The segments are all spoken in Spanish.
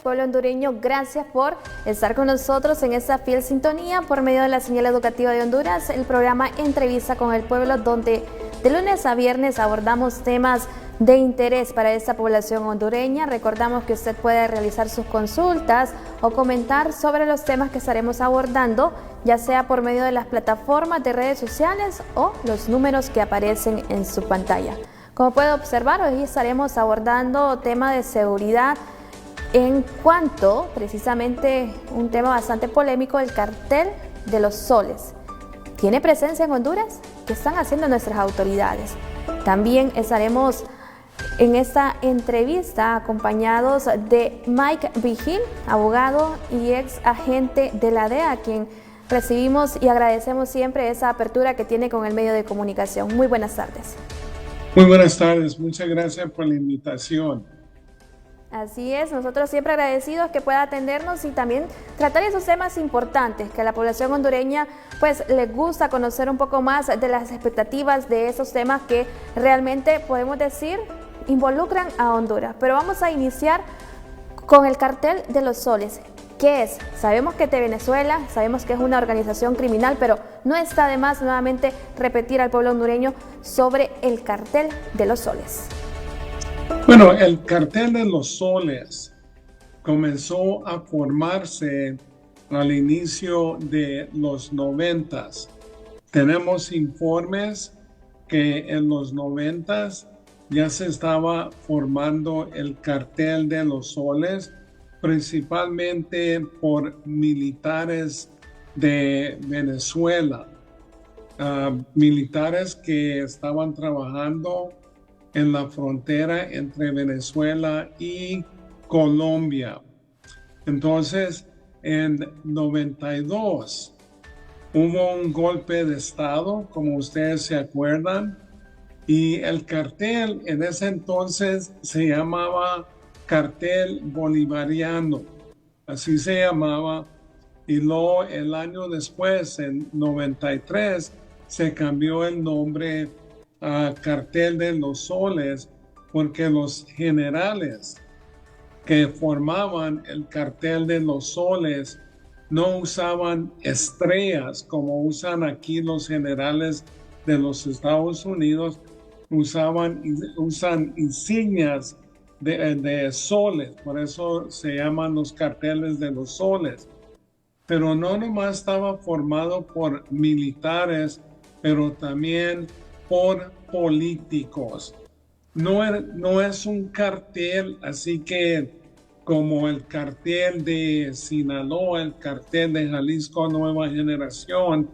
pueblo hondureño, gracias por estar con nosotros en esta fiel sintonía por medio de la señal educativa de Honduras, el programa Entrevista con el Pueblo, donde de lunes a viernes abordamos temas de interés para esta población hondureña. Recordamos que usted puede realizar sus consultas o comentar sobre los temas que estaremos abordando, ya sea por medio de las plataformas de redes sociales o los números que aparecen en su pantalla. Como puede observar, hoy estaremos abordando tema de seguridad en cuanto, precisamente, un tema bastante polémico, el cartel de los soles. ¿Tiene presencia en Honduras? ¿Qué están haciendo nuestras autoridades? También estaremos en esta entrevista acompañados de Mike Vigil, abogado y ex agente de la DEA, a quien recibimos y agradecemos siempre esa apertura que tiene con el medio de comunicación. Muy buenas tardes. Muy buenas tardes, muchas gracias por la invitación. Así es, nosotros siempre agradecidos que pueda atendernos y también tratar esos temas importantes que a la población hondureña pues les gusta conocer un poco más de las expectativas de esos temas que realmente podemos decir involucran a Honduras. Pero vamos a iniciar con el cartel de los soles. ¿Qué es? Sabemos que es de Venezuela, sabemos que es una organización criminal, pero no está de más nuevamente repetir al pueblo hondureño sobre el cartel de los soles. Bueno, el cartel de los soles comenzó a formarse al inicio de los 90s. Tenemos informes que en los 90s ya se estaba formando el cartel de los soles, principalmente por militares de Venezuela, militares que estaban trabajando en la frontera entre Venezuela y Colombia. Entonces, en 92 hubo un golpe de Estado, como ustedes se acuerdan, y el cartel en ese entonces se llamaba Cartel Bolivariano, así se llamaba, y luego el año después, en 93, se cambió el nombre a Cartel de los Soles, porque los generales que formaban el Cartel de los Soles no usaban estrellas como usan aquí los generales de los Estados Unidos, usan insignias de soles, por eso se llaman los carteles de los soles. Pero no nomás estaba formado por militares, pero también por políticos. No es un cartel así que como el cartel de Sinaloa, el cartel de Jalisco Nueva Generación,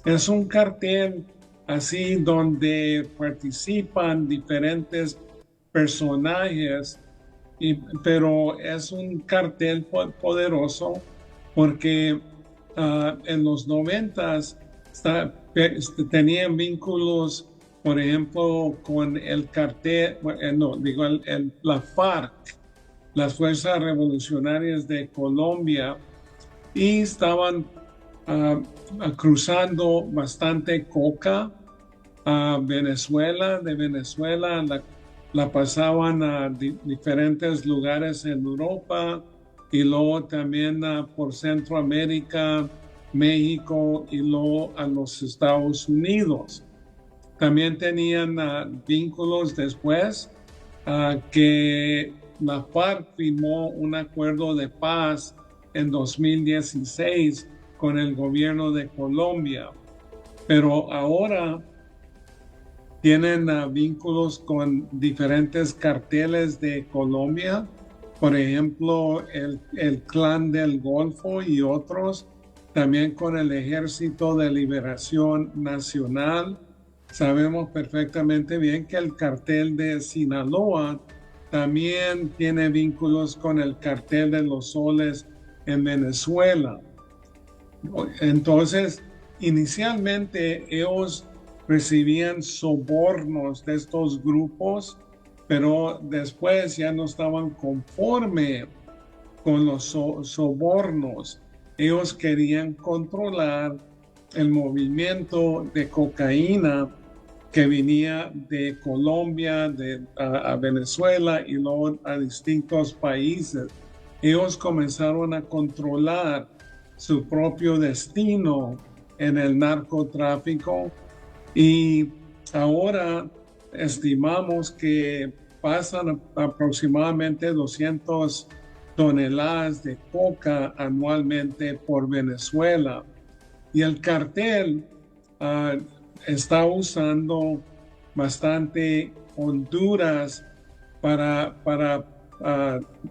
es un cartel así donde participan diferentes personajes, pero es un cartel poderoso porque en los 90s tenían vínculos, por ejemplo, con el cartel, la FARC, las Fuerzas Revolucionarias de Colombia, y estaban cruzando bastante coca a Venezuela. De Venezuela la pasaban a diferentes lugares en Europa y luego también por Centroamérica, México y luego a los Estados Unidos. También tenían vínculos después que la FARC firmó un acuerdo de paz en 2016 con el gobierno de Colombia, pero ahora tienen vínculos con diferentes carteles de Colombia, por ejemplo, el Clan del Golfo y otros, también con el Ejército de Liberación Nacional. Sabemos perfectamente bien que el cartel de Sinaloa también tiene vínculos con el cartel de los soles en Venezuela. Entonces, inicialmente ellos recibían sobornos de estos grupos, pero después ya no estaban conforme con los sobornos. Ellos querían controlar el movimiento de cocaína que venía de Colombia a Venezuela y luego a distintos países. ellos comenzaron a controlar su propio destino en el narcotráfico y ahora estimamos que pasan aproximadamente 200 toneladas de coca anualmente por Venezuela. Y el cartel está usando bastante Honduras para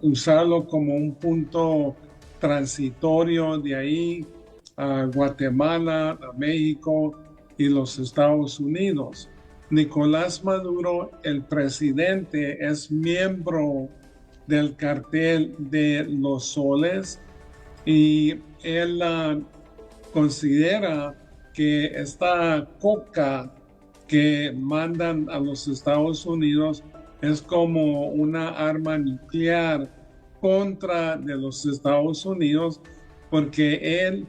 usarlo como un punto transitorio de ahí a Guatemala, a México y los Estados Unidos. Nicolás Maduro, el presidente, es miembro del cartel de los soles y él considera que esta coca que mandan a los Estados Unidos es como una arma nuclear contra de los Estados Unidos, porque él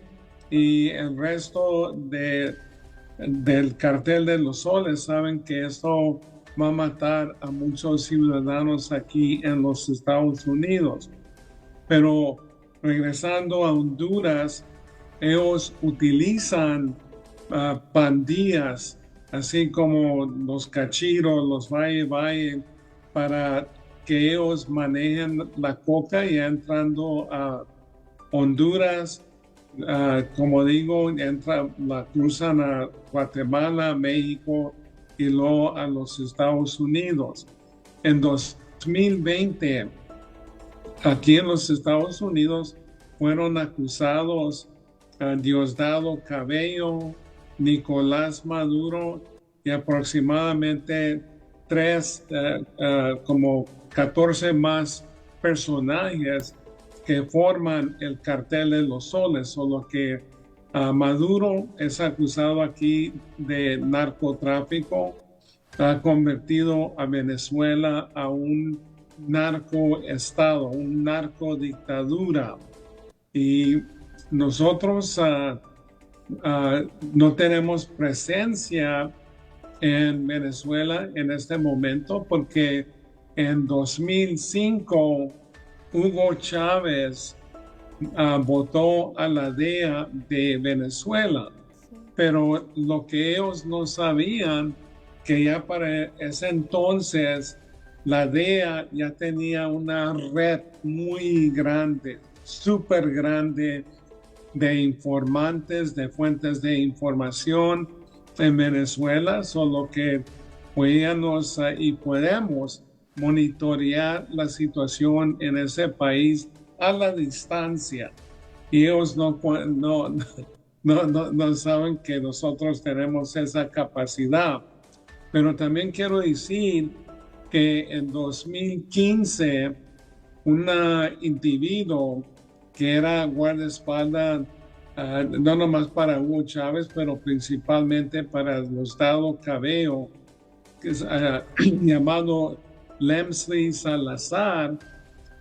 y el resto del cartel de los soles saben que esto va a matar a muchos ciudadanos aquí en los Estados Unidos. Pero regresando a Honduras, ellos utilizan pandillas, así como los cachiros, los valle, para que ellos manejen la coca y entrando a Honduras, como digo, la cruzan a Guatemala, México y luego a los Estados Unidos. En 2020, aquí en los Estados Unidos, fueron acusados Diosdado Cabello, Nicolás Maduro y aproximadamente como 14 más personajes que forman el cartel de los soles, solo que Maduro es acusado aquí de narcotráfico, ha convertido a Venezuela a un narcoestado, un narcodictadura. Y nosotros no tenemos presencia en Venezuela en este momento porque en 2005 Hugo Chávez votó a la DEA de Venezuela, pero lo que ellos no sabían que ya para ese entonces la DEA ya tenía una red muy grande, súper grande de informantes, de fuentes de información en Venezuela, solo que podíamos y podemos monitorear la situación en ese país a la distancia. Y ellos no saben que nosotros tenemos esa capacidad. Pero también quiero decir que en 2015 un individuo que era guardaespaldas, no nomás para Hugo Chávez, pero principalmente para Diosdado Cabello, que es llamado Lemsley Salazar,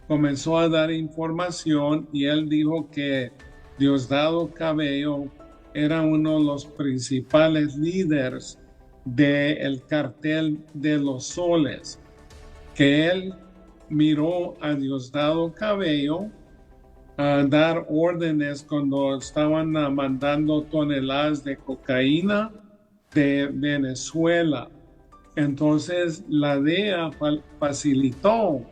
comenzó a dar información y él dijo que Diosdado Cabello era uno de los principales líderes del cartel de los soles, que él miró a Diosdado Cabello a dar órdenes cuando estaban mandando toneladas de cocaína de Venezuela. Entonces la DEA facilitó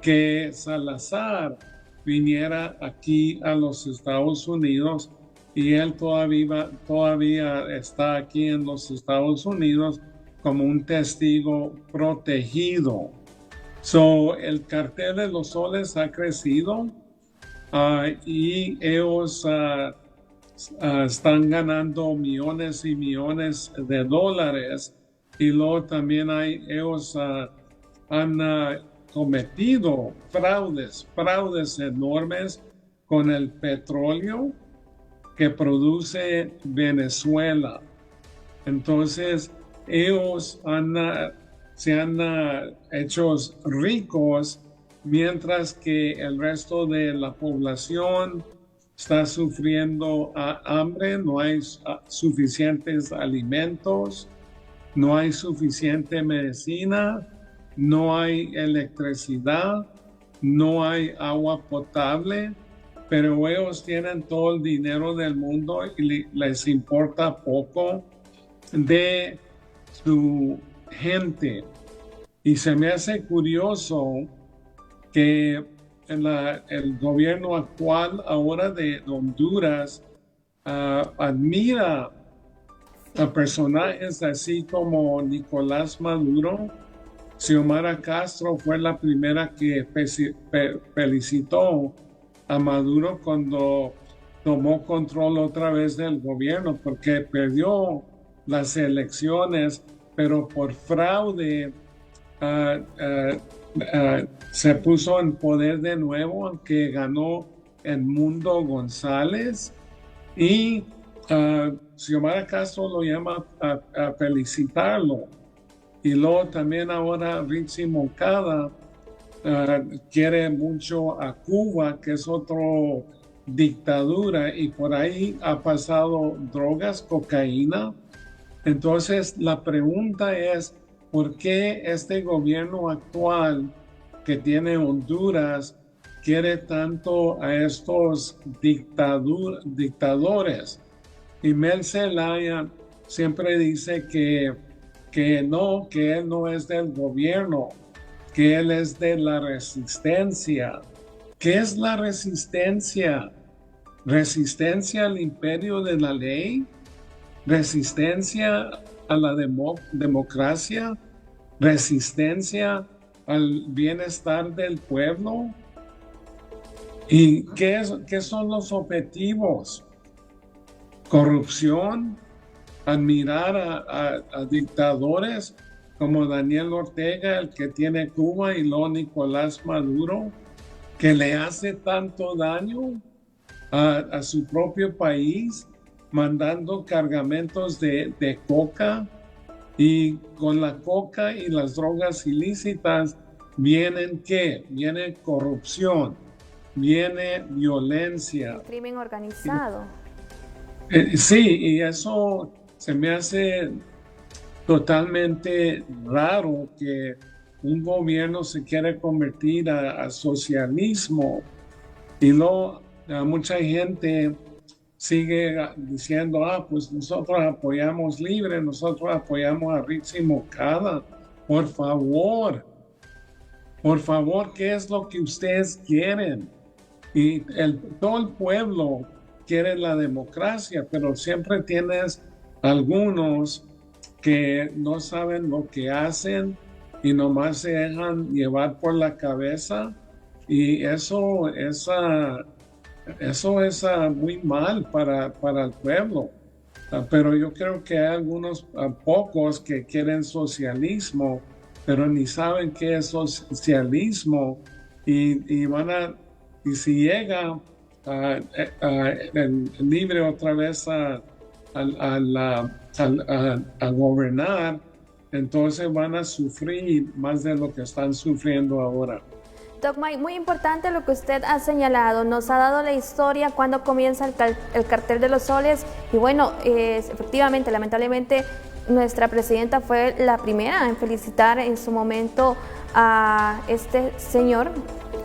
que Salazar viniera aquí a los Estados Unidos y él todavía está aquí en los Estados Unidos como un testigo protegido. El cartel de los soles ha crecido y ellos están ganando millones y millones de dólares, y luego también ellos han cometido fraudes enormes con el petróleo que produce Venezuela. Entonces ellos se han hecho ricos mientras que el resto de la población está sufriendo hambre, no hay suficientes alimentos, no hay suficiente medicina, no hay electricidad no hay agua potable, pero ellos tienen todo el dinero del mundo y les importa poco de su gente. Y se me hace curioso que el gobierno actual ahora de Honduras admira a personajes así como Nicolás Maduro. Xiomara Castro fue la primera que felicitó a Maduro cuando tomó control otra vez del gobierno, porque perdió las elecciones, pero por fraude se puso en poder de nuevo, aunque ganó Edmundo González. Y Xiomara Castro lo llama a felicitarlo. Y luego también ahora Richie Moncada quiere mucho a Cuba, que es otra dictadura, y por ahí ha pasado drogas, cocaína. Entonces la pregunta es, ¿por qué este gobierno actual que tiene Honduras quiere tanto a estos dictadores? Y Mel Zelaya siempre dice que él no es del gobierno, que él es de la resistencia. ¿Qué es la resistencia? ¿Resistencia al imperio de la ley? ¿Resistencia a la democracia? ¿Resistencia al bienestar del pueblo? ¿Y qué son los objetivos? ¿Corrupción? ¿Admirar a dictadores como Daniel Ortega, el que tiene Cuba, y luego Nicolás Maduro, que le hace tanto daño a su propio país, mandando cargamentos de coca? Y con la coca y las drogas ilícitas vienen ¿qué? Viene corrupción, viene violencia. El crimen organizado. Sí, y eso se me hace totalmente raro, que un gobierno se quiere convertir a socialismo, y luego mucha gente sigue diciendo, pues nosotros apoyamos Libre, nosotros apoyamos a Richie Moncada. Por favor, ¿qué es lo que ustedes quieren? Y todo el pueblo quiere la democracia, pero siempre tienes algunos que no saben lo que hacen y nomás se dejan llevar por la cabeza, y eso es muy mal para el pueblo. Pero yo creo que hay algunos pocos que quieren socialismo, pero ni saben qué es socialismo, y si llega el Libre otra vez a gobernar, entonces van a sufrir más de lo que están sufriendo ahora. Doc Mike, muy importante lo que usted ha señalado, nos ha dado la historia, cuando comienza el cartel de los soles, y bueno, efectivamente, lamentablemente, nuestra presidenta fue la primera en felicitar en su momento a este señor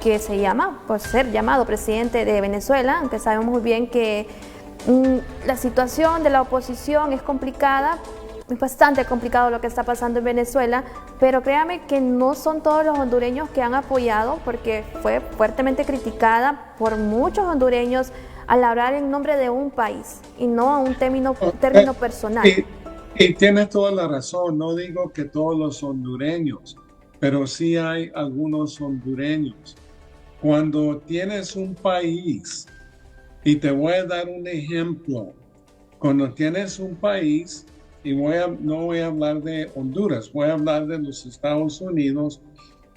que se llama, por ser llamado presidente de Venezuela, aunque sabemos muy bien que la situación de la oposición es complicada. Es bastante complicado lo que está pasando en Venezuela, pero créame que no son todos los hondureños que han apoyado, porque fue fuertemente criticada por muchos hondureños al hablar en nombre de un país y no a un término personal. Y tienes toda la razón, no digo que todos los hondureños, pero sí hay algunos hondureños. Cuando tienes un país, y te voy a dar un ejemplo, cuando tienes un país, y no voy a hablar de Honduras, voy a hablar de los Estados Unidos.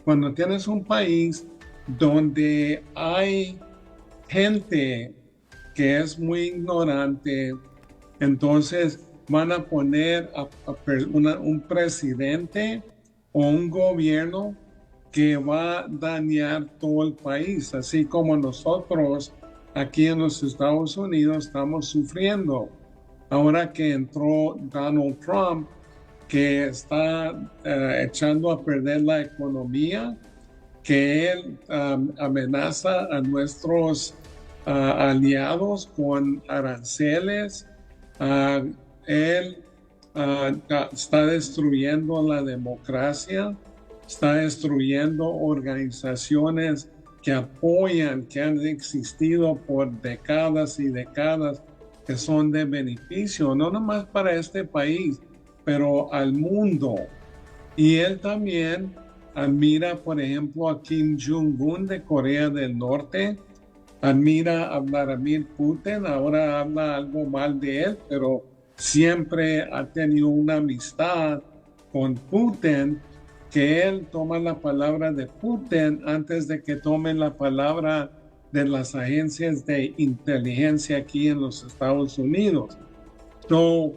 Cuando tienes un país donde hay gente que es muy ignorante, entonces van a poner un presidente o un gobierno que va a dañar todo el país, así como nosotros aquí en los Estados Unidos estamos sufriendo. Ahora que entró Donald Trump, que está echando a perder la economía, que él amenaza a nuestros aliados con aranceles. Él está destruyendo la democracia, está destruyendo organizaciones que apoyan, que han existido por décadas y décadas, que son de beneficio, no nomás para este país, pero al mundo. Y él también admira, por ejemplo, a Kim Jong-un de Corea del Norte, admira a Vladimir Putin, ahora habla algo mal de él, pero siempre ha tenido una amistad con Putin, que él toma la palabra de Putin antes de que tome la palabra de las agencias de inteligencia aquí en los Estados Unidos. So,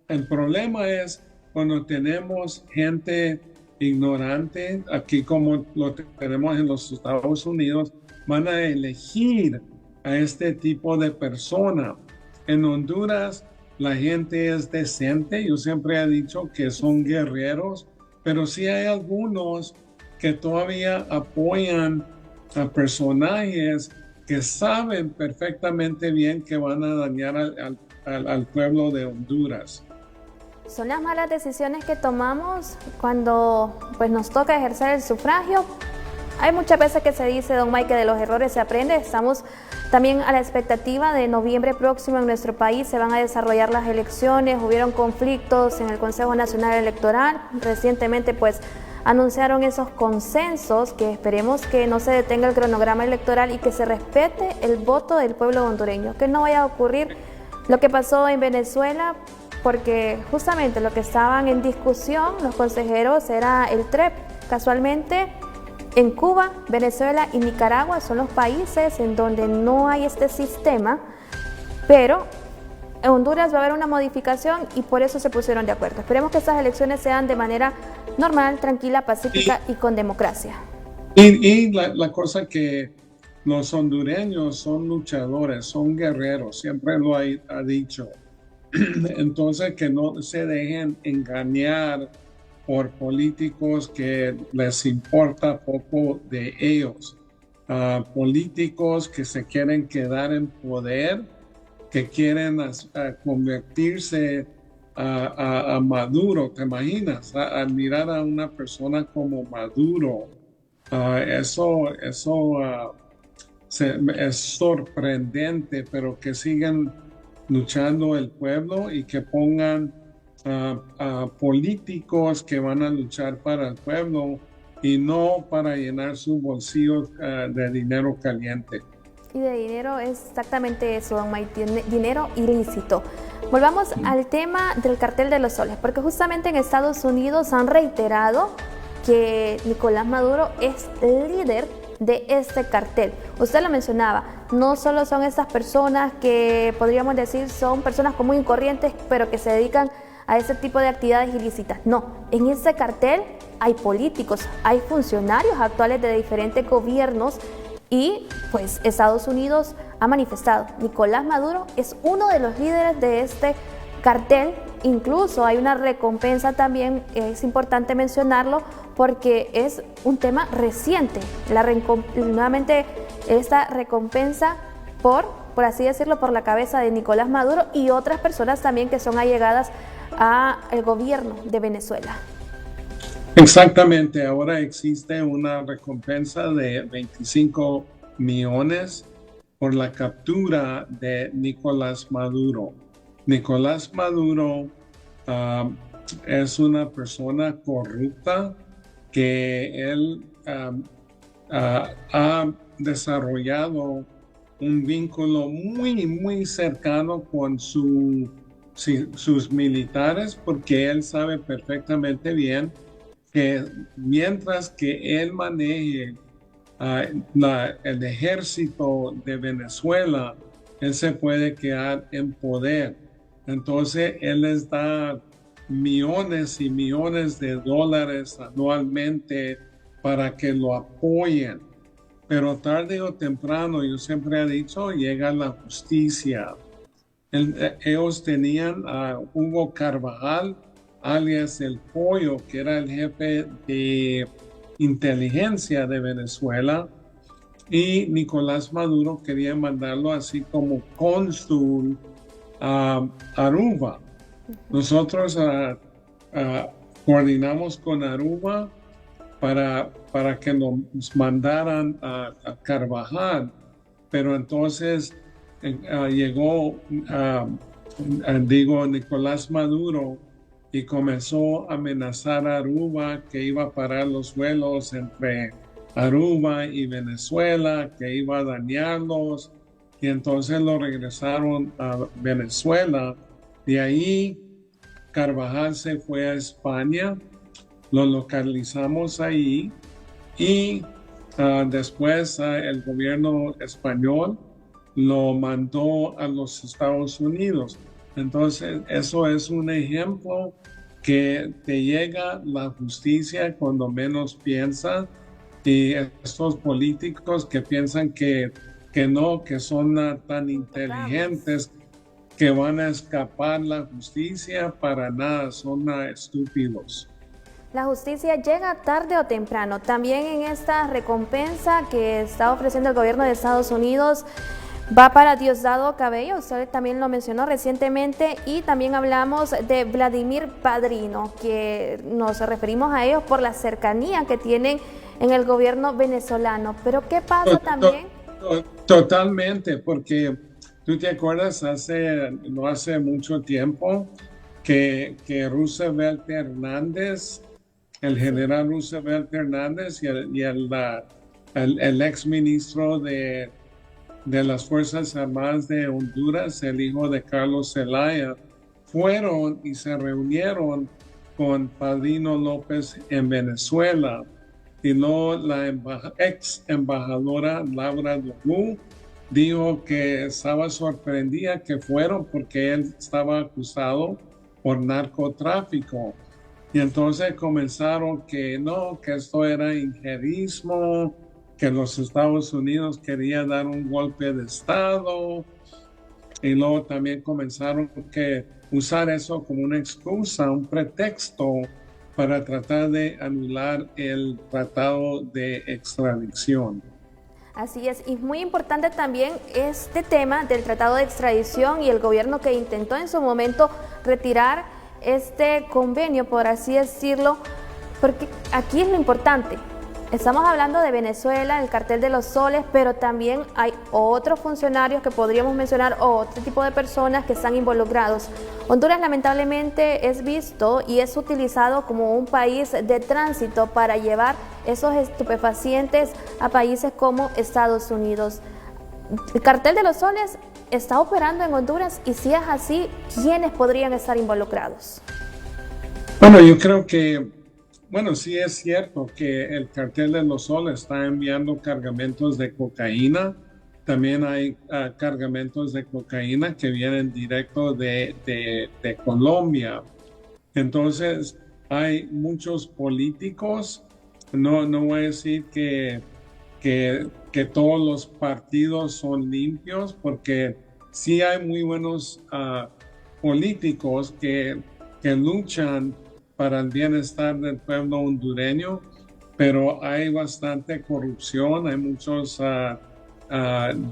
el problema es cuando tenemos gente ignorante, aquí como lo tenemos en los Estados Unidos, van a elegir a este tipo de persona. En Honduras la gente es decente, yo siempre he dicho que son guerreros, pero sí hay algunos que todavía apoyan a personajes que saben perfectamente bien que van a dañar al pueblo de Honduras. Son las malas decisiones que tomamos cuando pues, nos toca ejercer el sufragio. Hay muchas veces que se dice, don Mike, que de los errores se aprende. Estamos también a la expectativa de noviembre próximo en nuestro país. Se van a desarrollar las elecciones, hubieron conflictos en el Consejo Nacional Electoral. Recientemente pues anunciaron esos consensos, que esperemos que no se detenga el cronograma electoral y que se respete el voto del pueblo hondureño. Que no vaya a ocurrir lo que pasó en Venezuela, porque justamente lo que estaban en discusión los consejeros era el TREP. Casualmente, en Cuba, Venezuela y Nicaragua son los países en donde no hay este sistema, pero en Honduras va a haber una modificación y por eso se pusieron de acuerdo. Esperemos que estas elecciones sean de manera normal, tranquila, pacífica y con democracia. Y la cosa que los hondureños son luchadores, son guerreros, siempre lo ha dicho. Entonces, que no se dejen engañar por políticos que les importa poco de ellos. Políticos que se quieren quedar en poder, que quieren convertirse a Maduro. ¿Te imaginas? Admirar a una persona como Maduro. Eso es sorprendente, pero que sigan luchando el pueblo y que pongan políticos que van a luchar para el pueblo y no para llenar sus bolsillos de dinero caliente. Y de dinero es exactamente eso, don Mike, dinero ilícito. Volvamos al tema del cartel de los soles, porque justamente en Estados Unidos han reiterado que Nicolás Maduro es líder de este cartel. Usted lo mencionaba, no solo son estas personas que podríamos decir son personas común y corrientes, pero que se dedican a ese tipo de actividades ilícitas. No, en este cartel hay políticos, hay funcionarios actuales de diferentes gobiernos y pues Estados Unidos ha manifestado, Nicolás Maduro es uno de los líderes de este cartel. Incluso hay una recompensa también, es importante mencionarlo porque es un tema reciente. Nuevamente esta recompensa por así decirlo, por la cabeza de Nicolás Maduro y otras personas también que son allegadas al gobierno de Venezuela. Exactamente, ahora existe una recompensa de 25 millones por la captura de Nicolás Maduro. Nicolás Maduro es una persona corrupta que él ha desarrollado un vínculo muy cercano con sus militares, porque él sabe perfectamente bien que mientras que él maneje el ejército de Venezuela, él se puede quedar en poder. Entonces, él les da millones y millones de dólares anualmente para que lo apoyen. Pero tarde o temprano, yo siempre he dicho, llega la justicia. Ellos tenían a Hugo Carvajal, alias El Pollo, que era el jefe inteligencia de Venezuela, y Nicolás Maduro quería mandarlo así como cónsul a Aruba. Nosotros coordinamos con Aruba para que nos mandaran a Carvajal, pero entonces llegó, Nicolás Maduro y comenzó a amenazar a Aruba que iba a parar los vuelos entre Aruba y Venezuela, que iba a dañarlos, y entonces lo regresaron a Venezuela. De ahí Carvajal se fue a España, lo localizamos ahí y después el gobierno español lo mandó a los Estados Unidos. Entonces, eso es un ejemplo que te llega la justicia cuando menos piensas, y estos políticos que piensan que no, que son tan inteligentes, que van a escapar la justicia, para nada, son estúpidos. La justicia llega tarde o temprano. También en esta recompensa que está ofreciendo el gobierno de Estados Unidos va para Diosdado Cabello, usted también lo mencionó recientemente, y también hablamos de Vladimir Padrino, que nos referimos a ellos por la cercanía que tienen en el gobierno venezolano. Pero ¿qué pasa también? Totalmente, porque tú te acuerdas no hace mucho tiempo que Roosevelt Hernández, el general Roosevelt Hernández y el ex ministro de las Fuerzas Armadas de Honduras, el hijo de Carlos Zelaya, fueron y se reunieron con Padrino López en Venezuela. Y luego la ex embajadora Laura Domu dijo que estaba sorprendida que fueron porque él estaba acusado por narcotráfico. Y entonces comenzaron que no, que esto era injerismo, que los Estados Unidos querían dar un golpe de Estado. Y luego también comenzaron que usar eso como una excusa, un pretexto para tratar de anular el tratado de extradición. Así es, y muy importante también este tema del tratado de extradición y el gobierno que intentó en su momento retirar este convenio, por así decirlo, porque aquí es lo importante. Estamos hablando de Venezuela, el cartel de los soles, pero también hay otros funcionarios que podríamos mencionar, o otro tipo de personas que están involucrados. Honduras lamentablemente es visto y es utilizado como un país de tránsito para llevar esos estupefacientes a países como Estados Unidos. El cartel de los soles está operando en Honduras, y si es así, ¿quiénes podrían estar involucrados? Bueno, yo creo que sí es cierto que el cartel de los soles está enviando cargamentos de cocaína. También hay cargamentos de cocaína que vienen directo de Colombia. Entonces, hay muchos políticos. No voy a decir que todos los partidos son limpios, porque sí hay muy buenos políticos que luchan para el bienestar del pueblo hondureño, pero hay bastante corrupción, hay muchos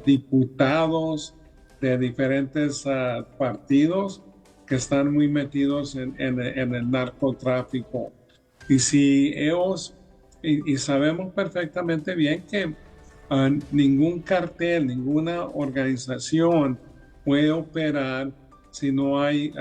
diputados de diferentes partidos que están muy metidos en el narcotráfico. Y si ellos, y sabemos perfectamente bien que ningún cartel, ninguna organización puede operar si no hay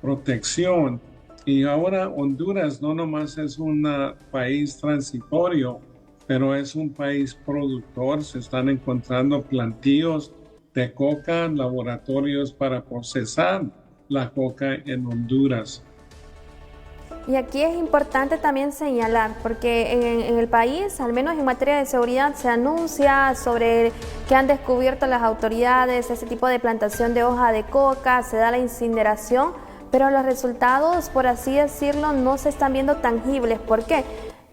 protección. Y ahora Honduras no nomás es un país transitorio, pero es un país productor. Se están encontrando plantíos de coca, laboratorios para procesar la coca en Honduras. Y aquí es importante también señalar, porque en el país, al menos en materia de seguridad, se anuncia sobre que han descubierto las autoridades ese tipo de plantación de hoja de coca, se da la incineración, pero los resultados, por así decirlo, no se están viendo tangibles. ¿Por qué?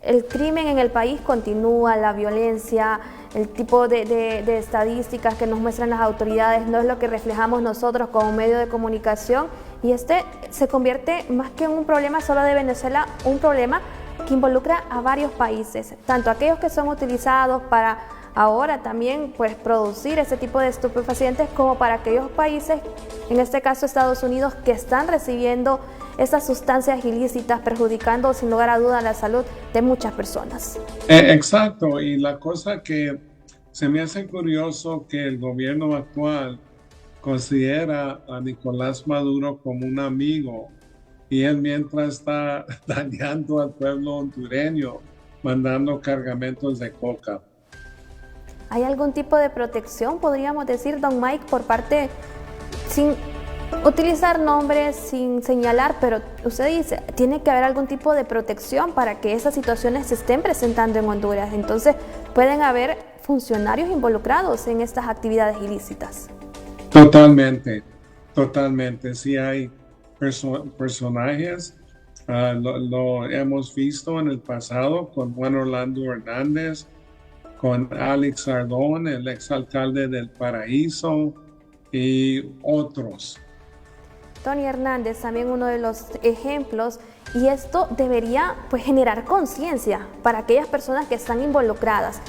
El crimen en el país continúa, la violencia, el tipo de estadísticas que nos muestran las autoridades no es lo que reflejamos nosotros como medio de comunicación, y este se convierte más que en un problema solo de Venezuela, un problema que involucra a varios países, tanto aquellos que son utilizados para ahora también pues producir ese tipo de estupefacientes, como para aquellos países, en este caso Estados Unidos, que están recibiendo esas sustancias ilícitas, perjudicando sin lugar a duda la salud de muchas personas. Exacto, y la cosa que se me hace curioso que el gobierno actual considera a Nicolás Maduro como un amigo, y él mientras está dañando al pueblo hondureño, mandando cargamentos de coca. ¿Hay algún tipo de protección, podríamos decir, don Mike, por parte, sin utilizar nombres, sin señalar, pero usted dice, tiene que haber algún tipo de protección para que esas situaciones se estén presentando en Honduras? Entonces, pueden haber funcionarios involucrados en estas actividades ilícitas. Totalmente, totalmente. Sí hay personajes, lo hemos visto en el pasado con Juan Orlando Hernández, con Alex Ardón, el exalcalde del Paraíso, y otros. Tony Hernández, también uno de los ejemplos, y esto debería pues generar conciencia para aquellas personas que están involucradas.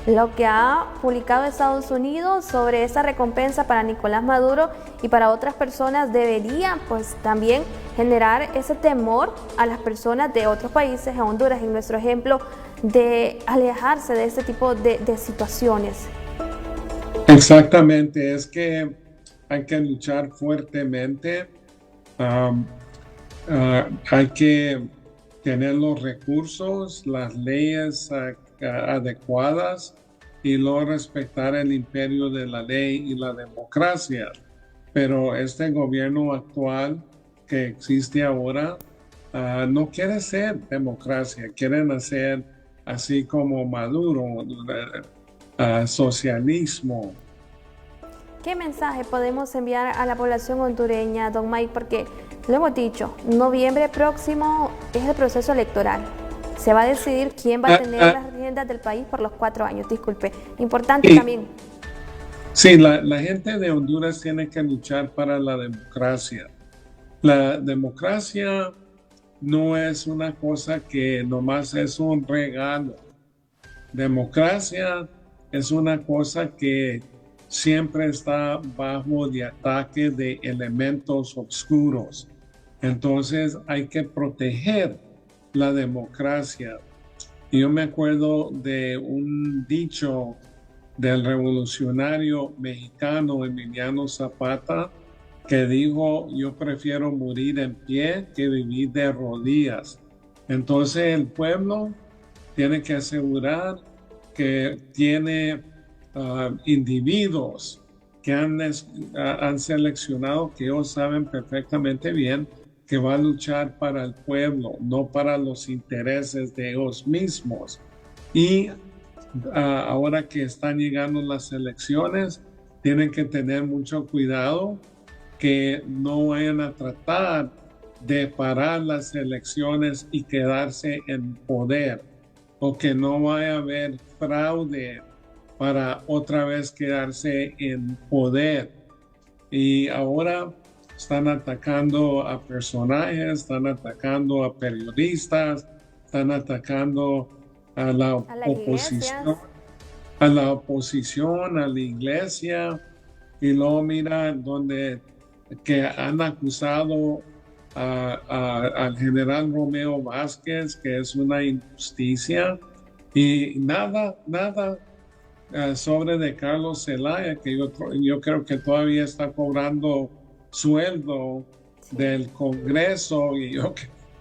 Lo que ha publicado Estados Unidos sobre esa recompensa para Nicolás Maduro y para otras personas debería pues también generar ese temor a las personas de otros países, a Honduras, en nuestro ejemplo, de alejarse de este tipo de situaciones. Exactamente, es que hay que luchar fuertemente, hay que tener los recursos, las leyes adecuadas, y luego respetar el imperio de la ley y la democracia. Pero este gobierno actual que existe ahora no quiere ser democracia, quieren hacer así como Maduro, socialismo. ¿Qué mensaje podemos enviar a la población hondureña, don Mike? Porque lo hemos dicho, noviembre próximo es el proceso electoral. Se va a decidir quién va a tener las riendas del país por los 4 años. Disculpe, importante también. Sí, la gente de Honduras tiene que luchar para la democracia. La democracia no es una cosa que nomás es un regalo. Democracia es una cosa que siempre está bajo de ataque de elementos oscuros. Entonces hay que proteger la democracia. Y yo me acuerdo de un dicho del revolucionario mexicano Emiliano Zapata, que dijo: yo prefiero morir en pie que vivir de rodillas. Entonces el pueblo tiene que asegurar que tiene individuos que han seleccionado, que ellos saben perfectamente bien que va a luchar para el pueblo, no para los intereses de ellos mismos. Y ahora que están llegando las elecciones, tienen que tener mucho cuidado que no vayan a tratar de parar las elecciones y quedarse en poder, o que no vaya a haber fraude para otra vez quedarse en poder. Y ahora están atacando a personajes, están atacando a periodistas, están atacando a la oposición, a la iglesia, y luego mira donde que han acusado al general Romeo Vázquez, que es una injusticia, y nada sobre de Carlos Zelaya, que yo creo que todavía está cobrando sueldo del Congreso, y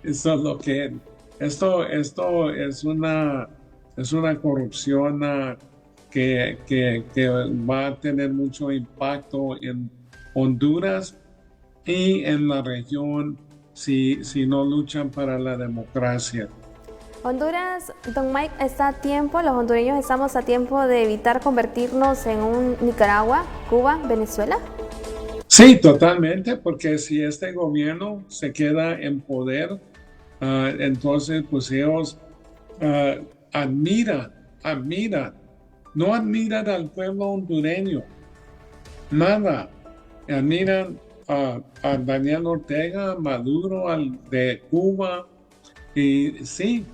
eso es lo que esto es una corrupción que va a tener mucho impacto en Honduras y en la región si no luchan para la democracia. Honduras, don Mike, está a tiempo, los hondureños estamos a tiempo de evitar convertirnos en un Nicaragua, Cuba, Venezuela. Sí, totalmente, porque si este gobierno se queda en poder, entonces pues ellos no admiran al pueblo hondureño, nada, admiran a Daniel Ortega, Maduro, de Cuba, Y sí,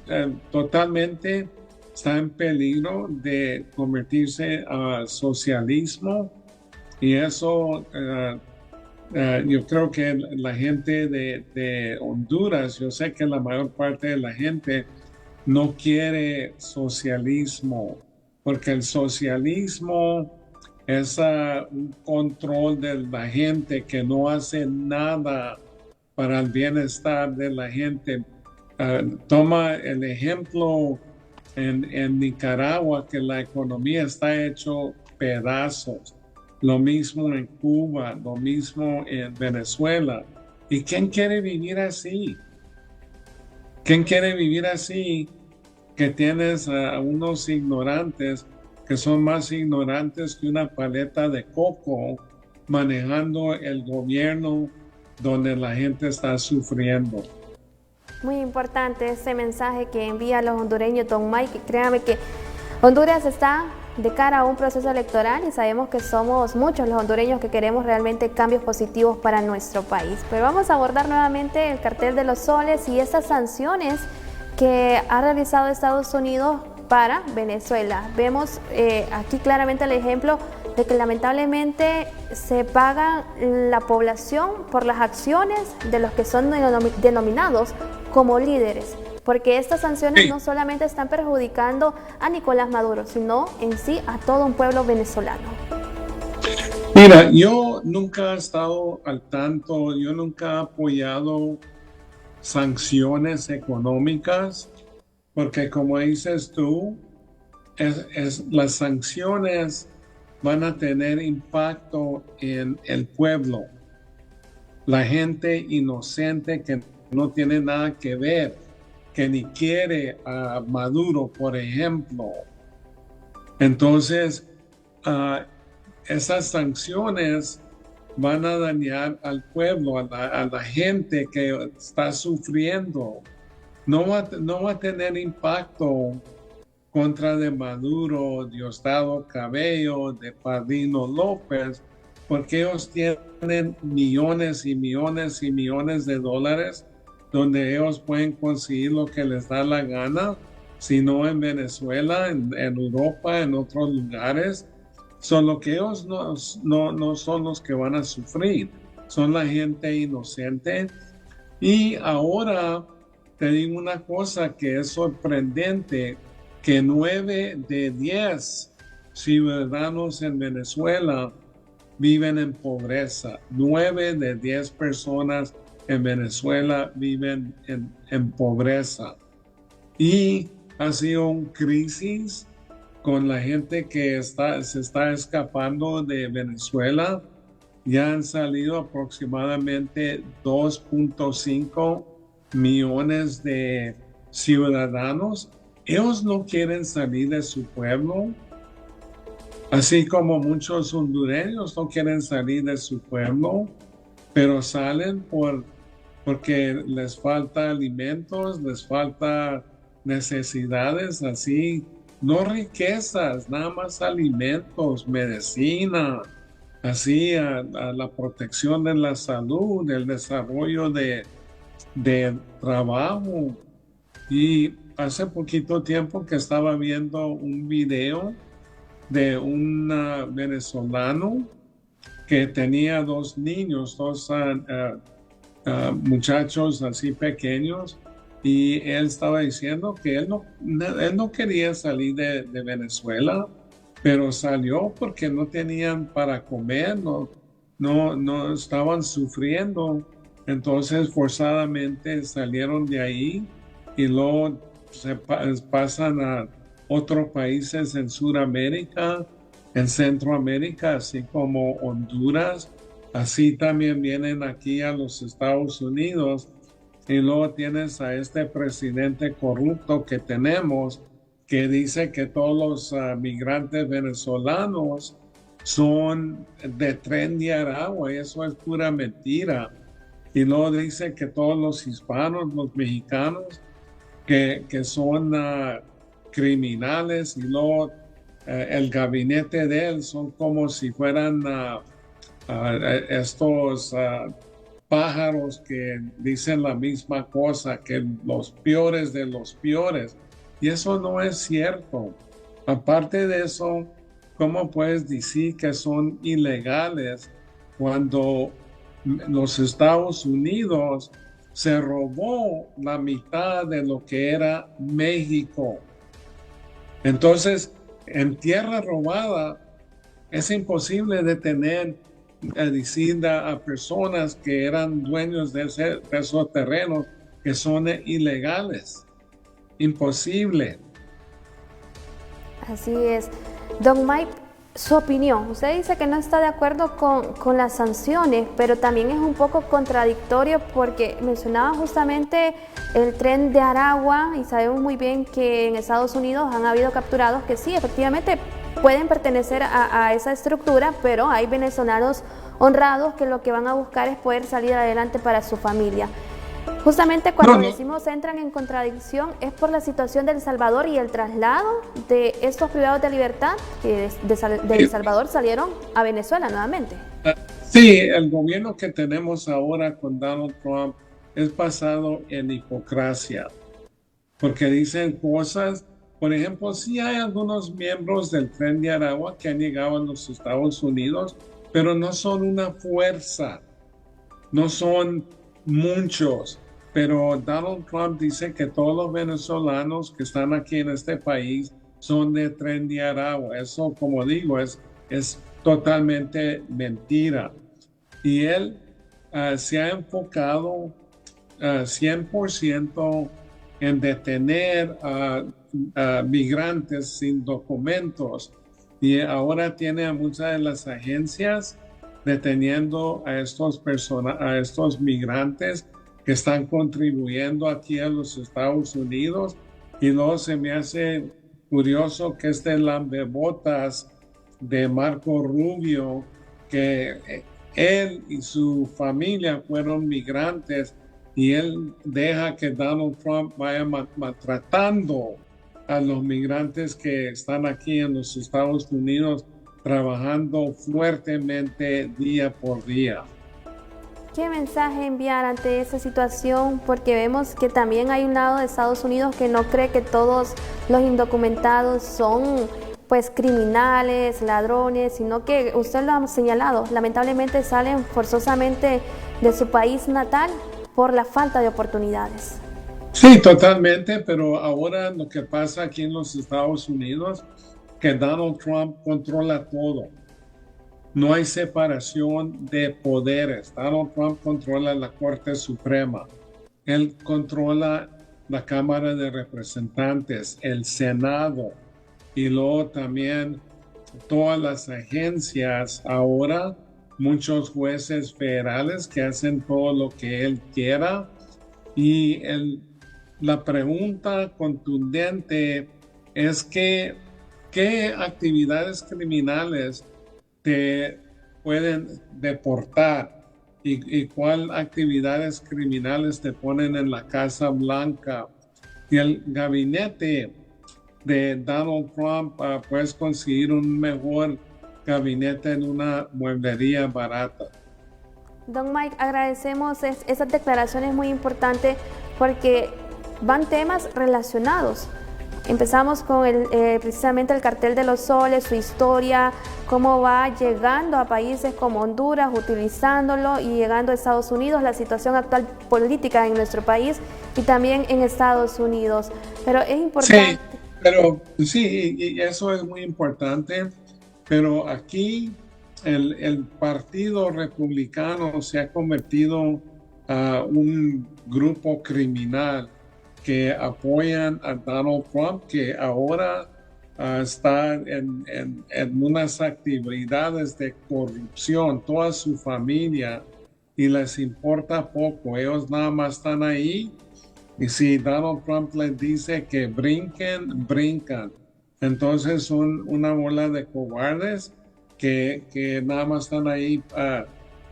totalmente está en peligro de convertirse a socialismo y eso yo creo que la gente de Honduras, yo sé que la mayor parte de la gente no quiere socialismo, porque el socialismo es un control de la gente que no hace nada para el bienestar de la gente. Toma el ejemplo en Nicaragua, que la economía está hecho pedazos. Lo mismo en Cuba, lo mismo en Venezuela. ¿Y quién quiere vivir así? ¿Quién quiere vivir así? Que tienes a unos ignorantes que son más ignorantes que una paleta de coco manejando el gobierno donde la gente está sufriendo. Muy importante ese mensaje que envía a los hondureños, don Mike. Créame que Honduras está de cara a un proceso electoral y sabemos que somos muchos los hondureños que queremos realmente cambios positivos para nuestro país. Pero vamos a abordar nuevamente el cartel de los soles y esas sanciones que ha realizado Estados Unidos para Venezuela. Vemos aquí claramente el ejemplo de que lamentablemente se paga la población por las acciones de los que son denominados como líderes, porque estas sanciones no solamente están perjudicando a Nicolás Maduro, sino en sí a todo un pueblo venezolano. Mira, yo nunca he estado al tanto, yo nunca he apoyado sanciones económicas, porque como dices tú, las sanciones van a tener impacto en el pueblo, la gente inocente que no tiene nada que ver, que ni quiere a Maduro, por ejemplo. Entonces, esas sanciones van a dañar al pueblo, a la gente que está sufriendo. No va a tener impacto contra de Maduro, Diosdado Cabello, de Padrino López, porque ellos tienen millones y millones y millones de dólares donde ellos pueden conseguir lo que les da la gana, sino en Venezuela, en Europa, en otros lugares. Son lo que ellos no son los que van a sufrir, son la gente inocente. Y ahora te digo una cosa que es sorprendente, que 9 de 10 ciudadanos en Venezuela viven en pobreza. 9 de 10 personas en Venezuela viven en pobreza. Y ha sido una crisis con la gente que se está escapando de Venezuela. Ya han salido aproximadamente 2.5 millones de ciudadanos. Ellos no quieren salir de su pueblo, así como muchos hondureños no quieren salir de su pueblo, pero salen porque les falta alimentos, les falta necesidades, así, no riquezas, nada más alimentos, medicina, así a la protección de la salud, el desarrollo de trabajo. Y hace poquito tiempo que estaba viendo un video de un venezolano que tenía dos niños, dos muchachos así pequeños, y él estaba diciendo que él no quería salir de Venezuela, pero salió porque no tenían para comer, no estaban sufriendo, entonces forzadamente salieron de ahí y luego se pasan a otros países en Sudamérica, en Centroamérica, así como Honduras. Así también vienen aquí a los Estados Unidos y luego tienes a este presidente corrupto que tenemos que dice que todos los migrantes venezolanos son de Tren de Aragua y eso es pura mentira. Y luego dice que todos los hispanos, los mexicanos, que son criminales y luego el gabinete de él son como si fueran estos pájaros que dicen la misma cosa, que los peores de los peores. Y eso no es cierto. Aparte de eso, ¿cómo puedes decir que son ilegales cuando los Estados Unidos se robó la mitad de lo que era México? Entonces, en tierra robada es imposible detener a personas que eran dueños de esos terrenos que son ilegales. Imposible. Así es. Don Mike, su opinión. Usted dice que no está de acuerdo con las sanciones, pero también es un poco contradictorio porque mencionaba justamente el tren de Aragua y sabemos muy bien que en Estados Unidos han habido capturados que sí, efectivamente pueden pertenecer a esa estructura, pero hay venezolanos honrados que lo que van a buscar es poder salir adelante para su familia. Justamente cuando decimos entran en contradicción es por la situación de El Salvador y el traslado de estos privados de libertad que de El Salvador salieron a Venezuela nuevamente. Sí, el gobierno que tenemos ahora con Donald Trump es basado en hipocresía, porque dicen cosas. Por ejemplo, sí hay algunos miembros del Tren de Aragua que han llegado a los Estados Unidos, pero no son una fuerza, no son muchos. Pero Donald Trump dice que todos los venezolanos que están aquí en este país son de Tren de Aragua. Eso, como digo, es totalmente mentira. Y él se ha enfocado 100% en detener a migrantes sin documentos, y ahora tiene a muchas de las agencias deteniendo a estos migrantes que están contribuyendo aquí a los Estados Unidos. Y luego se me hace curioso que este lambebotas de Marco Rubio, que él y su familia fueron migrantes, y él deja que Donald Trump vaya maltratando a los migrantes que están aquí en los Estados Unidos trabajando fuertemente día por día. ¿Qué mensaje enviar ante esa situación? Porque vemos que también hay un lado de Estados Unidos que no cree que todos los indocumentados son pues criminales, ladrones, sino que usted lo ha señalado, lamentablemente salen forzosamente de su país natal por la falta de oportunidades. Sí, totalmente, pero ahora lo que pasa aquí en los Estados Unidos, que Donald Trump controla todo. No hay separación de poderes. Donald Trump controla la Corte Suprema. Él controla la Cámara de Representantes, el Senado, y luego también todas las agencias. Ahora, muchos jueces federales que hacen todo lo que él quiera. Y la pregunta contundente es que, ¿qué actividades criminales te pueden deportar y cuál actividades criminales te ponen en la Casa Blanca? Y el gabinete de Donald Trump, puedes conseguir un mejor gabinete en una mueblería barata. Don Mike, agradecemos esas declaraciones muy importantes porque van temas relacionados. Empezamos con precisamente el cartel de los soles, su historia, cómo va llegando a países como Honduras, utilizándolo y llegando a Estados Unidos, la situación actual política en nuestro país y también en Estados Unidos. Pero es importante. Sí, y eso es muy importante, pero aquí el Partido Republicano se ha convertido a un grupo criminal que apoyan a Donald Trump, que ahora está en unas actividades de corrupción, toda su familia, y les importa poco. Ellos nada más están ahí, y si Donald Trump les dice que brinquen, brincan. Entonces son una bola de cobardes que nada más están ahí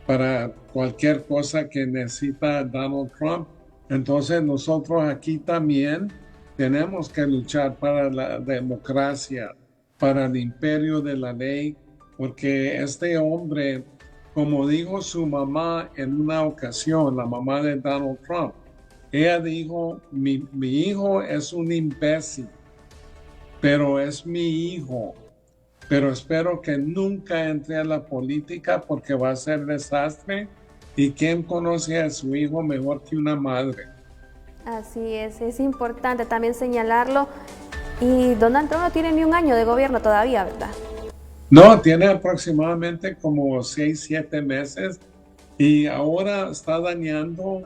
para cualquier cosa que necesita Donald Trump. Entonces nosotros aquí también tenemos que luchar para la democracia, para el imperio de la ley, porque este hombre como dijo su mamá en una ocasión, la mamá de Donald Trump, ella dijo, mi hijo es un imbécil, pero es mi hijo. Pero espero que nunca entre a la política porque va a ser desastre. ¿Y quién conoce a su hijo mejor que una madre? Así es importante también señalarlo. Y Donald Trump no tiene ni un año de gobierno todavía, ¿verdad? No, tiene aproximadamente como 6, 7 meses y ahora está dañando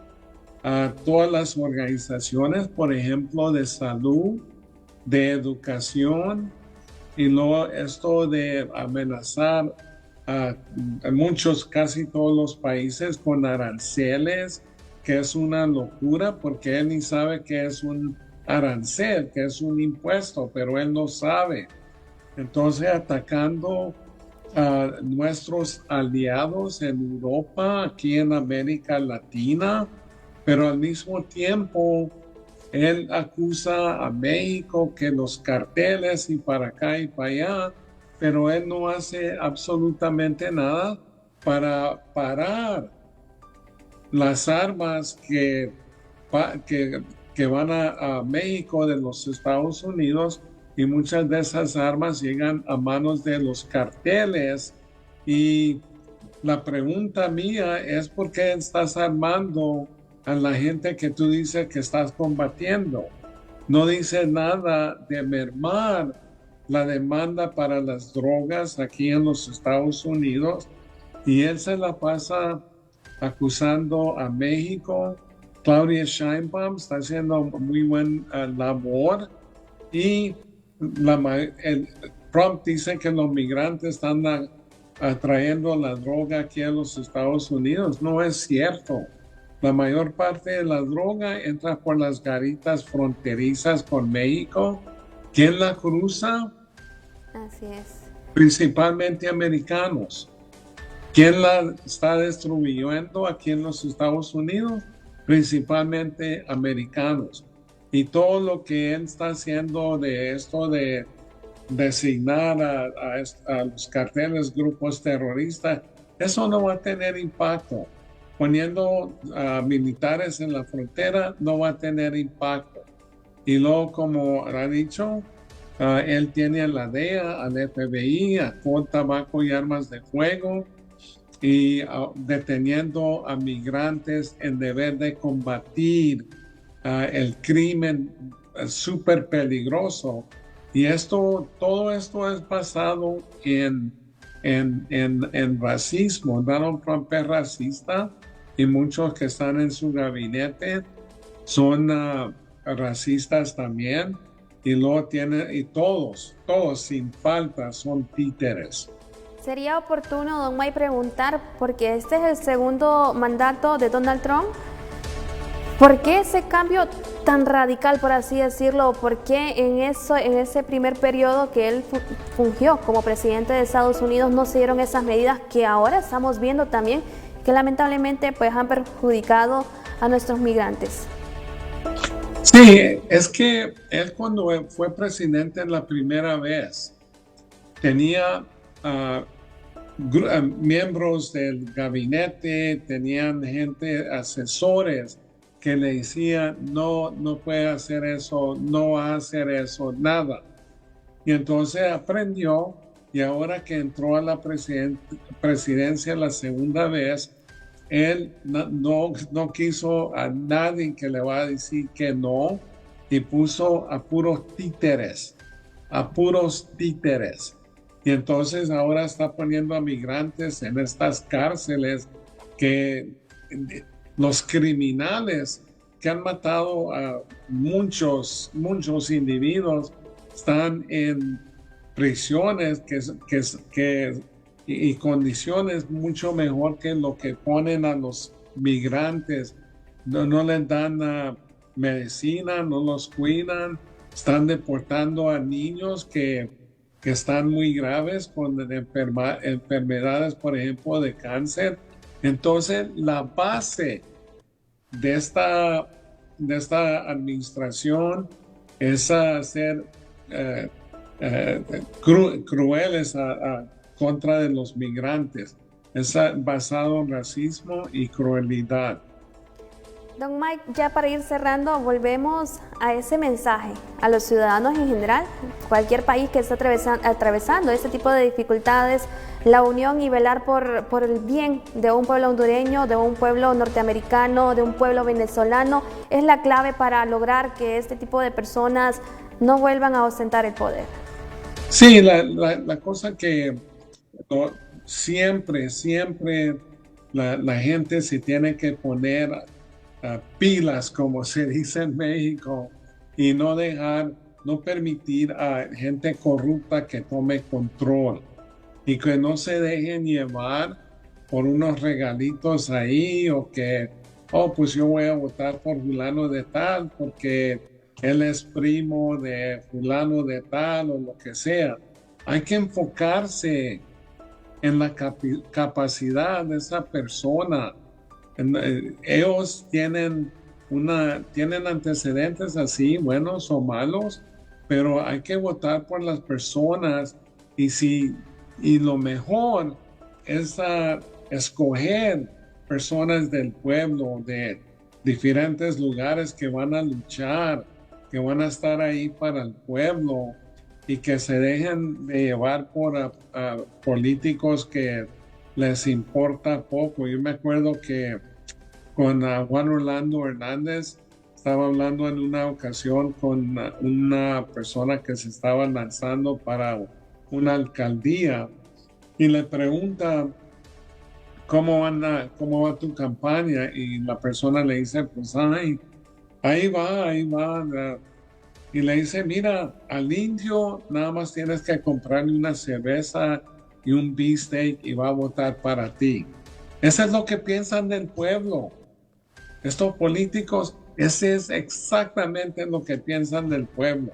a todas las organizaciones, por ejemplo, de salud, de educación, y luego esto de amenazar a muchos, casi todos los países con aranceles, que es una locura porque él ni sabe qué es un arancel, que es un impuesto, pero él no sabe. Entonces, atacando a nuestros aliados en Europa, aquí en América Latina, pero al mismo tiempo él acusa a México que los carteles y para acá y para allá, pero él no hace absolutamente nada para parar las armas que van a México de los Estados Unidos, y muchas de esas armas llegan a manos de los carteles. Y la pregunta mía es: ¿por qué estás armando a la gente que tú dices que estás combatiendo? No dice nada de mermar la demanda para las drogas aquí en los Estados Unidos, y él se la pasa acusando a México. Claudia Sheinbaum está haciendo muy buena labor, y Trump dice que los migrantes están atrayendo la droga aquí a los Estados Unidos. No es cierto. La mayor parte de la droga entra por las garitas fronterizas con México. ¿Quién la cruza? Así es. Principalmente americanos. ¿Quién la está distribuyendo aquí en los Estados Unidos? Principalmente americanos. Y todo lo que él está haciendo de esto de designar a los carteles, grupos terroristas, eso no va a tener impacto. Poniendo militares en la frontera no va a tener impacto. Y luego, como ha dicho, él tiene a la DEA, al FBI, a con tabaco y armas de fuego, y deteniendo a migrantes en deber de combatir el crimen súper peligroso. Y todo esto es basado en racismo. Donald Trump es racista, y muchos que están en su gabinete son racistas también. Y luego y todos sin falta son títeres. Sería oportuno, don May, preguntar, porque este es el segundo mandato de Donald Trump, ¿por qué ese cambio tan radical, por así decirlo? ¿Por qué en ese primer periodo que él fungió como presidente de Estados Unidos no se dieron esas medidas que ahora estamos viendo también, que lamentablemente pues han perjudicado a nuestros migrantes? Sí, es que él, cuando fue presidente la primera vez, tenía miembros del gabinete, tenían gente, asesores, que le decían: no puede hacer eso, no va a hacer eso, nada. Y entonces aprendió, y ahora que entró a la presidencia la segunda vez, él no quiso a nadie que le va a decir que no, y puso a puros títeres. Y entonces ahora está poniendo a migrantes en estas cárceles, que los criminales que han matado a muchos individuos están en prisiones y condiciones mucho mejor que lo que ponen a los migrantes. No les dan medicina, no los cuidan, están deportando a niños que están muy graves con enfermedades, por ejemplo, de cáncer. Entonces, la base de esta administración es ser crueles contra de los migrantes. es basado en racismo y crueldad. Don Mike, ya para ir cerrando, volvemos a ese mensaje a los ciudadanos en general, cualquier país que esté atravesando este tipo de dificultades, la unión y velar por el bien de un pueblo hondureño, de un pueblo norteamericano, de un pueblo venezolano, es la clave para lograr que este tipo de personas no vuelvan a ostentar el poder. Sí, la cosa que siempre la gente se tiene que poner pilas, como se dice en México, y no permitir a gente corrupta que tome control y que no se dejen llevar por unos regalitos ahí o que, pues yo voy a votar por fulano de tal porque él es primo de fulano de tal o lo que sea. Hay que enfocarse en la capacidad de esa persona. Ellos tienen antecedentes así, buenos o malos, pero hay que votar por las personas y lo mejor es escoger personas del pueblo, de diferentes lugares que van a luchar, que van a estar ahí para el pueblo y que se dejen de llevar por políticos que les importa poco. Yo me acuerdo que con Juan Orlando Hernández estaba hablando en una ocasión con una persona que se estaba lanzando para una alcaldía y le pregunta cómo va tu campaña y la persona le dice pues ahí va. Y le dice, mira, al indio nada más tienes que comprarle una cerveza y un beefsteak y va a votar para ti. Eso es lo que piensan del pueblo. Estos políticos, ese es exactamente lo que piensan del pueblo.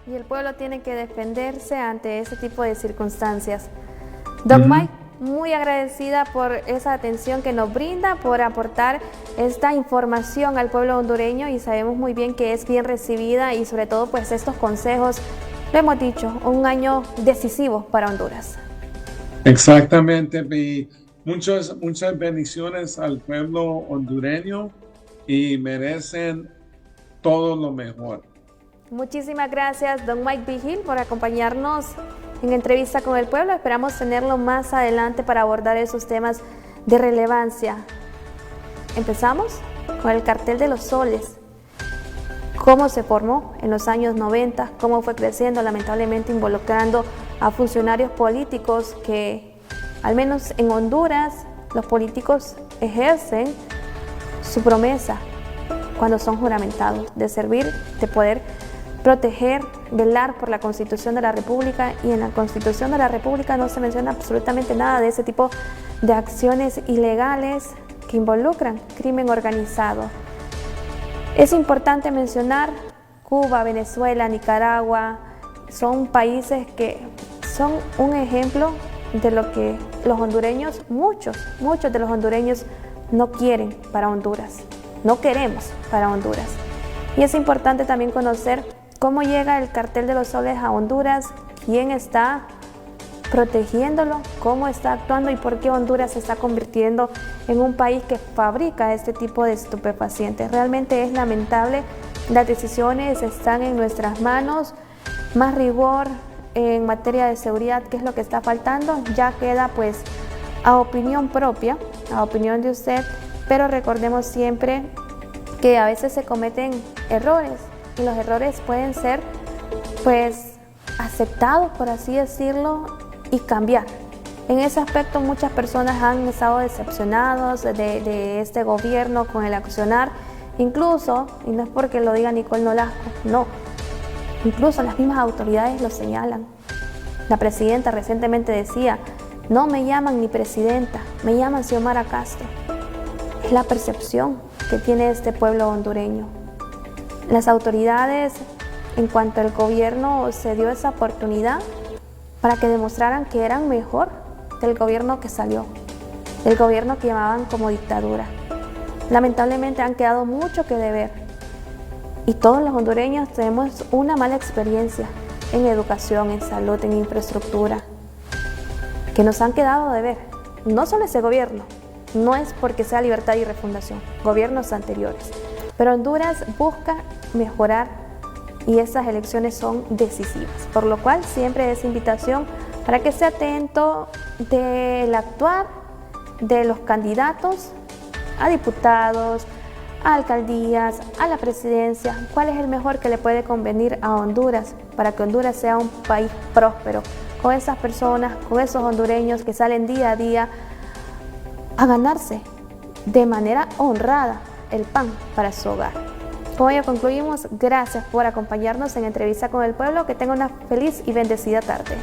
Y el pueblo tiene que defenderse ante ese tipo de circunstancias. Don Mike, muy agradecida por esa atención que nos brinda, por aportar esta información al pueblo hondureño y sabemos muy bien que es bien recibida y sobre todo pues estos consejos, lo hemos dicho, un año decisivo para Honduras. Exactamente, y muchas bendiciones al pueblo hondureño y merecen todo lo mejor. Muchísimas gracias, don Mike Vigil, por acompañarnos en Entrevista con el Pueblo. Esperamos tenerlo más adelante para abordar esos temas de relevancia. Empezamos con el Cartel de los Soles. Cómo se formó en los años 90, cómo fue creciendo, lamentablemente involucrando a funcionarios políticos que, al menos en Honduras, los políticos ejercen su promesa cuando son juramentados de servir, de poder proteger, velar por la Constitución de la República, y en la Constitución de la República no se menciona absolutamente nada de ese tipo de acciones ilegales que involucran crimen organizado. Es importante mencionar Cuba, Venezuela, Nicaragua, son países que son un ejemplo de lo que los hondureños, muchos de los hondureños no quieren para Honduras, no queremos para Honduras. Y es importante también conocer cómo llega el Cartel de los Soles a Honduras, quién está protegiéndolo, cómo está actuando y por qué Honduras se está convirtiendo en un país que fabrica este tipo de estupefacientes. Realmente es lamentable, las decisiones están en nuestras manos, más rigor en materia de seguridad, que es lo que está faltando, ya queda pues a opinión propia, a opinión de usted, pero recordemos siempre que a veces se cometen errores y los errores pueden ser pues aceptados, por así decirlo, y cambiar. En ese aspecto muchas personas han estado decepcionados de este gobierno con el accionar, incluso, y no es porque lo diga Nicole Nolasco, no, incluso las mismas autoridades lo señalan. La presidenta recientemente decía, no me llaman ni presidenta, me llaman Xiomara Castro. Es la percepción que tiene este pueblo hondureño. Las autoridades, en cuanto al gobierno, se dio esa oportunidad para que demostraran que eran mejor del gobierno que salió, del gobierno que llamaban como dictadura. Lamentablemente han quedado mucho que deber y todos los hondureños tenemos una mala experiencia en educación, en salud, en infraestructura, que nos han quedado de ver no solo ese gobierno, no es porque sea Libertad y Refundación, gobiernos anteriores, pero Honduras busca mejorar y esas elecciones son decisivas, por lo cual siempre es invitación para que esté atento del actuar de los candidatos a diputados, a alcaldías, a la presidencia, cuál es el mejor que le puede convenir a Honduras para que Honduras sea un país próspero, con esas personas, con esos hondureños que salen día a día a ganarse de manera honrada el pan para su hogar. Con ello concluimos. Gracias por acompañarnos en Entrevista con el Pueblo. Que tenga una feliz y bendecida tarde.